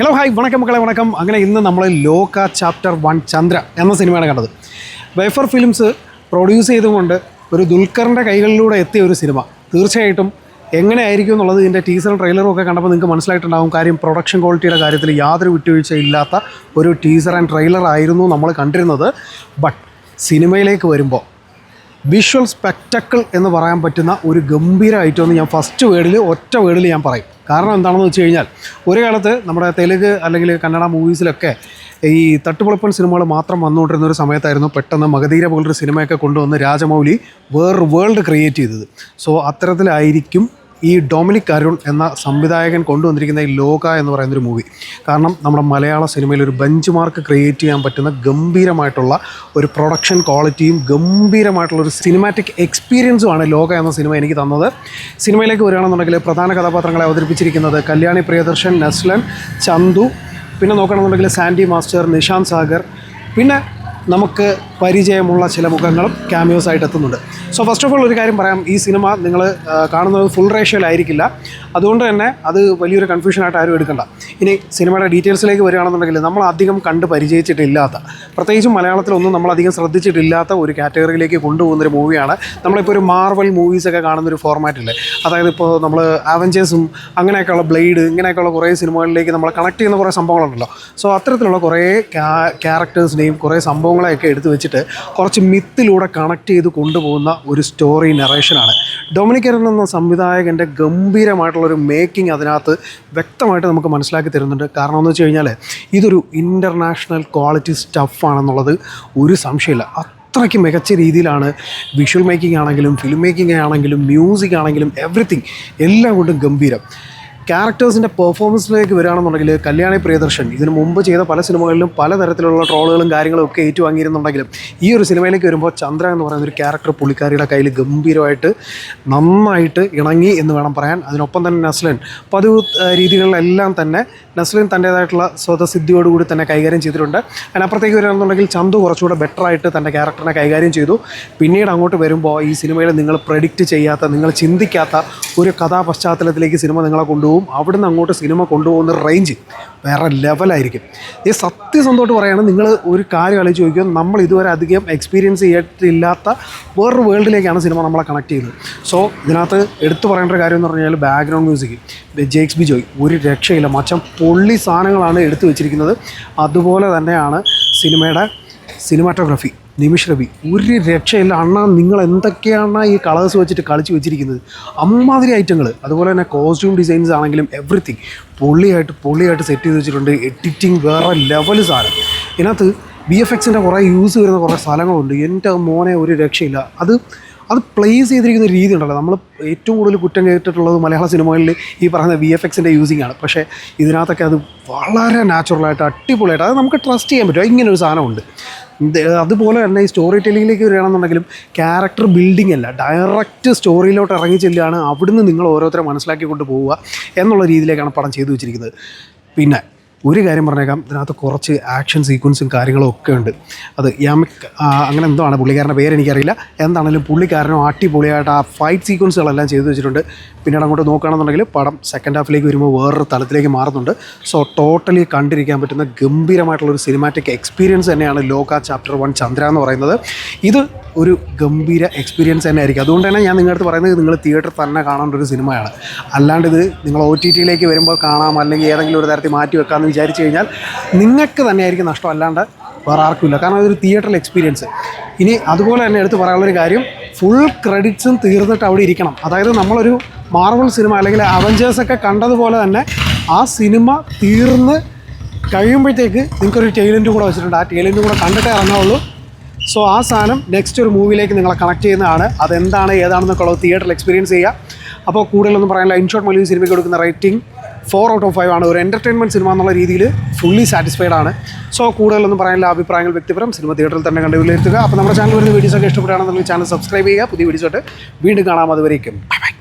Hello hi വണക്കം മക്കളെ വണക്കം. അങ്ങനെ ഇന്ന് നമ്മൾ ലോക ചാപ്റ്റർ 1 ചന്ദ്ര എന്ന സിനിമയാണ് കണ്ടത്. വേഫർ ഫിലിംസ് പ്രൊഡ്യൂസ് ചെയ്തുകൊണ്ട് ഒരു ദുൽഖറിൻ്റെ കൈകളിലൂടെ എത്തിയ ഒരു സിനിമ. തീർച്ചയായിട്ടും എങ്ങനെയായിരിക്കും എന്നുള്ളത് ഇതിൻ്റെ ടീസറും ട്രെയിലറും ഒക്കെ കണ്ടപ്പോൾ നിങ്ങൾക്ക് മനസ്സിലായിട്ടുണ്ടാകും. കാര്യം പ്രൊഡക്ഷൻ ക്വാളിറ്റിയുടെ കാര്യത്തിൽ യാതൊരു വിട്ടുവീഴ്ചയില്ലാത്ത ഒരു ടീസർ ആൻഡ് ട്രെയിലർ ആയിരുന്നു നമ്മൾ കണ്ടിരുന്നത്. ബട്ട് സിനിമയിലേക്ക് വരുമ്പോൾ വിഷ്വൽ സ്പെക്ടക്കിൾ എന്ന് പറയാൻ പറ്റുന്ന ഒരു ഗംഭീര ഐറ്റം എന്ന് ഞാൻ ഒറ്റ വേർഡിൽ ഞാൻ പറയും. കാരണം എന്താണെന്ന് വെച്ച് കഴിഞ്ഞാൽ ഒരു കാലത്ത് നമ്മുടെ തെലുങ്ക് അല്ലെങ്കിൽ കന്നഡ മൂവീസിലൊക്കെ ഈ തട്ടുപൊളിപ്പൻ സിനിമകൾ മാത്രം വന്നുകൊണ്ടിരുന്ന ഒരു സമയത്തായിരുന്നു പെട്ടെന്ന് മഗധീര പോലൊരു സിനിമയൊക്കെ കൊണ്ടുവന്ന് രാജമൗലി വേറൊരു വേൾഡ് ക്രിയേറ്റ് ചെയ്തത്. സോ അത്തരത്തിലായിരിക്കും ഈ ഡൊമിനിക് അരുൺ എന്ന സംവിധായകൻ കൊണ്ടുവന്നിരിക്കുന്ന ഈ ലോക എന്ന് പറയുന്നൊരു മൂവി. കാരണം നമ്മുടെ മലയാള സിനിമയിൽ ഒരു ബെഞ്ച് മാർക്ക് ക്രിയേറ്റ് ചെയ്യാൻ പറ്റുന്ന ഗംഭീരമായിട്ടുള്ള ഒരു പ്രൊഡക്ഷൻ ക്വാളിറ്റിയും ഗംഭീരമായിട്ടുള്ളൊരു സിനിമാറ്റിക് എക്സ്പീരിയൻസുമാണ് ലോക എന്ന സിനിമ എനിക്ക് തന്നത്. സിനിമയിലേക്ക് വരികയാണെന്നുണ്ടെങ്കിൽ പ്രധാന കഥാപാത്രങ്ങളെ അവതരിപ്പിച്ചിരിക്കുന്നത് കല്യാണി പ്രിയദർശൻ, നസ്ലൻ, ചന്തു, പിന്നെ നോക്കുകയാണെന്നുണ്ടെങ്കിൽ സാൻഡി മാസ്റ്റർ, നിഷാന്ത് സാഗർ, പിന്നെ നമുക്ക് പരിചയമുള്ള ചില മുഖങ്ങളും ക്യാമിയോസായിട്ട് എത്തുന്നുണ്ട്. സോ ഫസ്റ്റ് ഓഫ് ഓൾ ഒരു കാര്യം പറയാം, ഈ സിനിമ നിങ്ങൾ കാണുന്നത് ഫുൾ റേഷ്യോയിലായിരിക്കില്ല. അതുകൊണ്ട് തന്നെ അത് വലിയൊരു കൺഫ്യൂഷനായിട്ട് ആരും എടുക്കണ്ട. ഇനി സിനിമയുടെ ഡീറ്റെയിൽസിലേക്ക് വരികയാണെന്നുണ്ടെങ്കിൽ നമ്മൾ അധികം കണ്ട് പരിചയിച്ചിട്ടില്ലാത്ത, പ്രത്യേകിച്ചും മലയാളത്തിലൊന്നും നമ്മളധികം ശ്രദ്ധിച്ചിട്ടില്ലാത്ത ഒരു കാറ്റഗറിയിലേക്ക് കൊണ്ടുപോകുന്നൊരു മൂവിയാണ്. നമ്മളിപ്പോൾ ഒരു മാർവൽ മൂവീസൊക്കെ കാണുന്നൊരു ഫോർമാറ്റില്ലേ, അതായത് ഇപ്പോൾ നമ്മൾ അവഞ്ചേഴ്സും അങ്ങനെയൊക്കെയുള്ള ബ്ലേഡ് ഇങ്ങനെയൊക്കെയുള്ള കുറേ സിനിമകളിലേക്ക് നമ്മൾ കണക്ട് ചെയ്യുന്ന കുറേ സംഭവങ്ങളുണ്ടല്ലോ. സോ അത്തരത്തിലുള്ള കുറേ ക്യാരക്ടേഴ്സിനെയും കുറേ സംഭവങ്ങളെയൊക്കെ എടുത്തു വെച്ചിട്ട് കുറച്ച് മിത്തിലൂടെ കണക്ട് ചെയ്ത് കൊണ്ടുപോകുന്ന ഒരു സ്റ്റോറി നറേഷനാണ്. ഡൊമിനിക് അരുൺ എന്ന സംവിധായകൻ്റെ ഗംഭീരമായിട്ടുള്ളൊരു മേക്കിംഗ് അതിനകത്ത് വ്യക്തമായിട്ട് നമുക്ക് മനസ്സിലാക്കി തരുന്നുണ്ട്. കാരണം എന്ന് വെച്ച് കഴിഞ്ഞാൽ ഇതൊരു ഇൻ്റർനാഷണൽ ക്വാളിറ്റി സ്റ്റഫാണെന്നുള്ളത് ഒരു സംശയമില്ല. അത്രയ്ക്ക് മികച്ച രീതിയിലാണ് വിഷ്വൽ മേക്കിംഗ് ആണെങ്കിലും ഫിലിം മേക്കിംഗ് ആണെങ്കിലും മ്യൂസിക് ആണെങ്കിലും എവറിത്തിങ് എല്ലാം കൊണ്ടും ഗംഭീരം. ക്യാരക്ടേഴ്സിൻ്റെ പെർഫോമൻസിലേക്ക് വരികയാണെന്നുണ്ടെങ്കിൽ കല്യാണി പ്രിയദർശൻ ഇതിനു മുമ്പ് ചെയ്ത പല സിനിമകളിലും പലതരത്തിലുള്ള ട്രോളുകളും കാര്യങ്ങളും ഒക്കെ ഏറ്റുവാങ്ങിയിരുന്നുണ്ടെങ്കിലും ഈ ഒരു സിനിമയിലേക്ക് വരുമ്പോൾ ചന്ദ്ര എന്ന് പറയുന്ന ഒരു ക്യാരക്ടർ പുള്ളിക്കാരിയുടെ കയ്യിൽ ഗംഭീരമായിട്ട് നന്നായിട്ട് ഇണങ്ങി എന്ന് വേണം പറയാൻ. അതിനൊപ്പം തന്നെ നസ്ലൻ പതിവ് രീതികളിലെല്ലാം തന്നെ നസ്ലിൻ തൻ്റേതായിട്ടുള്ള സ്വതസിദ്ധിയോടുകൂടി തന്നെ കൈകാര്യം ചെയ്തിട്ടുണ്ട്. അതിനപ്പുറത്തേക്ക് വരികയാണെന്നുണ്ടെങ്കിൽ ചന്തു കുറച്ചുകൂടെ ബെറ്ററായിട്ട് തൻ്റെ ക്യാരക്ടറിനെ കൈകാര്യം ചെയ്തു. പിന്നീട് അങ്ങോട്ട് വരുമ്പോൾ ഈ സിനിമയിൽ നിങ്ങൾ പ്രെഡിക്റ്റ് ചെയ്യാത്ത, നിങ്ങൾ ചിന്തിക്കാത്ത ഒരു കഥാപശ്ചാത്തലത്തിലേക്ക് സിനിമ നിങ്ങളെ കൊണ്ടുപോകും. അവിടുന്ന് അങ്ങോട്ട് സിനിമ കൊണ്ടുപോകുന്ന റേഞ്ച് വേറെ ലെവലായിരിക്കും. ഈ സത്യസന്ധമായിട്ട് പറയുകയാണ്, നിങ്ങൾ ഒരു കാര്യം ആലോചിച്ച് ചോദിക്കുക, നമ്മൾ ഇതുവരെ അധികം എക്സ്പീരിയൻസ് ചെയ്തിട്ടില്ലാത്ത വേറൊരു വേൾഡിലേക്കാണ് സിനിമ നമ്മളെ കണക്ട് ചെയ്യുന്നത്. സോ ഇതിനകത്ത് എടുത്തു പറയേണ്ട ഒരു കാര്യം എന്ന് പറഞ്ഞാൽ ബാക്ക്ഗ്രൗണ്ട് മ്യൂസിക് ജേക്സ് ബിജോയ് ഒരു രക്ഷയില്ല, മച്ചം പൊള്ളി സാധനങ്ങളാണ് എടുത്തു വെച്ചിരിക്കുന്നത്. അതുപോലെ തന്നെയാണ് സിനിമയുടെ സിനിമാറ്റോഗ്രാഫി, നിമിഷ് രവി ഒരു രക്ഷയില്ല. അണ്ണാ നിങ്ങൾ എന്തൊക്കെയാണ് ഈ കളേഴ്സ് വെച്ചിട്ട് കളിച്ച് വെച്ചിരിക്കുന്നത്, അമ്മാതിരി ഐറ്റങ്ങൾ. അതുപോലെ തന്നെ കോസ്റ്റ്യൂം ഡിസൈൻസ് ആണെങ്കിലും എവറിത്തിങ് പൊള്ളിയായിട്ട് സെറ്റ് ചെയ്ത് വെച്ചിട്ടുണ്ട്. എഡിറ്റിംഗ് വേറെ ലെവൽ സാധനം. ഇതിനകത്ത് VFXൻ്റെ കുറേ യൂസ് വരുന്ന കുറേ സ്ഥലങ്ങളുണ്ട്. എൻ്റെ മോനെ ഒരു രക്ഷയില്ല. അത് പ്ലേസ് ചെയ്തിരിക്കുന്ന രീതി ഉണ്ടല്ലോ, നമ്മൾ ഏറ്റവും കൂടുതൽ കുറ്റം കേട്ടിട്ടുള്ളത് മലയാള സിനിമകളിൽ ഈ പറയുന്ന VFXൻ്റെ യൂസിങ് ആണ്. പക്ഷേ ഇതിനകത്തൊക്കെ അത് വളരെ നാച്ചുറലായിട്ട് അടിപൊളിയായിട്ട് അത് നമുക്ക് ട്രസ്റ്റ് ചെയ്യാൻ പറ്റും. ഇങ്ങനെ ഒരു സാധനമുണ്ട്. അതുപോലെ തന്നെ ഈ സ്റ്റോറി ടെല്ലിങ്ങിലേക്ക് വരികയാണെന്നുണ്ടെങ്കിലും ക്യാരക്ടർ ബിൽഡിംഗ് അല്ല, ഡയറക്റ്റ് സ്റ്റോറിയിലോട്ട് ഇറങ്ങി ചെല്ലുകയാണ്. അവിടുന്ന് നിങ്ങൾ ഓരോരുത്തരെ മനസ്സിലാക്കിക്കൊണ്ട് പോവുക എന്നുള്ള രീതിയിലേക്കാണ് പടം ചെയ്തു വെച്ചിരിക്കുന്നത്. പിന്നെ ഒരു കാര്യം പറഞ്ഞേക്കാം, ഇതിനകത്ത് കുറച്ച് ആക്ഷൻ സീക്വൻസും കാര്യങ്ങളും ഒക്കെ ഉണ്ട്. അത് യാമിക് അങ്ങനെ എന്തോ ആണ് പുള്ളിക്കാരൻ്റെ പേരെനിക്കറിയില്ല. എന്താണെങ്കിലും പുള്ളിക്കാരനും അടിപൊളിയായിട്ട് ആ ഫൈറ്റ് സീക്വൻസുകളെല്ലാം ചെയ്തു വെച്ചിട്ടുണ്ട്. പിന്നീട് അങ്ങോട്ട് നോക്കുകയാണെന്നുണ്ടെങ്കിൽ പടം സെക്കൻഡ് ഹാഫിലേക്ക് വരുമ്പോൾ വേറൊരു തലത്തിലേക്ക് മാറുന്നുണ്ട്. സോ ടോട്ടലി കണ്ടിരിക്കാൻ പറ്റുന്ന ഗംഭീരമായിട്ടുള്ളൊരു സിനിമാറ്റിക് എക്സ്പീരിയൻസ് തന്നെയാണ് ലോക ചാപ്റ്റർ 1 ചന്ദ്ര എന്ന് പറയുന്നത്. ഇത് ഒരു ഗംഭീര എക്സ്പീരിയൻസ് തന്നെ ആയിരിക്കും. അതുകൊണ്ട് തന്നെ ഞാൻ നിങ്ങളുടെ അടുത്ത് പറയുന്നത് നിങ്ങൾ തിയേറ്ററിൽ തന്നെ കാണേണ്ട ഒരു സിനിമയാണ്. അല്ലാണ്ട് ഇത് നിങ്ങൾ OTTയിലേക്ക് വരുമ്പോൾ കാണാം, അല്ലെങ്കിൽ ഏതെങ്കിലും ഒരു തരത്തിൽ മാറ്റി വെക്കാമെന്ന് വിചാരിച്ചു കഴിഞ്ഞാൽ നിങ്ങൾക്ക് തന്നെയായിരിക്കും നഷ്ടം, അല്ലാണ്ട് വേറെ ആർക്കുമില്ല. കാരണം അതൊരു തിയേറ്ററിൽ എക്സ്പീരിയൻസ്. ഇനി അതുപോലെ തന്നെ എടുത്ത് പറയാനുള്ളൊരു കാര്യം, ഫുൾ ക്രെഡിറ്റ്സും തീർന്നിട്ട് അവിടെ ഇരിക്കണം. അതായത് നമ്മളൊരു മാർവൽ സിനിമ അല്ലെങ്കിൽ അവഞ്ചേഴ്സൊക്കെ കണ്ടതുപോലെ തന്നെ ആ സിനിമ തീർന്ന് കഴിയുമ്പോഴത്തേക്ക് നിങ്ങൾക്കൊരു ടെയിലെൻഡ് കൂടെ വെച്ചിട്ടുണ്ട്. ആ ടെയിലെൻഡ് കൂടെ കണ്ടിട്ടേ ഇറങ്ങാവുള്ളൂ. സോ ആ സാധനം നെക്സ്റ്റ് ഒരു മൂവിയിലേക്ക് നിങ്ങളെ കണക്ട് ചെയ്യുന്നതാണ്. അതെന്താണ് ഏതാണെന്നൊക്കെ ഉള്ളത് തിയേറ്ററിൽ എക്സ്പീരിയൻസ് ചെയ്യുക. അപ്പോൾ കൂടുതലൊന്നും പറയാനില്ല. ഇൻഷോട്ട് മലി സിനിമയ്ക്ക് കൊടുക്കുന്ന റേറ്റിംഗ് 4/5 ആണ്. ഒരു എൻ്റർടൈൻമെൻറ്റ് സിനിമ എന്നുള്ള രീതിയിൽ ഫുള്ളി സാറ്റിസ്ഫൈഡ് ആണ്. സോ കൂടുതലൊന്നും പറയാനില്ല. അഭിപ്രായങ്ങൾ വ്യക്തിപരം. സിനിമ തിയേറ്ററിൽ തന്നെ കണ്ട് വിലയിരുത്തുക. അപ്പോൾ നമ്മുടെ ചാനൽ വരുന്ന വീഡിയോസൊക്കെ ഇഷ്ടപ്പെടുകയാണെന്നുണ്ടെങ്കിൽ ചാനൽ സബ്സ്ക്രൈബ് ചെയ്യുക. പുതിയ വീഡിയോസായിട്ട് വീണ്ടും കാണാം. അതുവരേക്കും ബൈ ബൈ.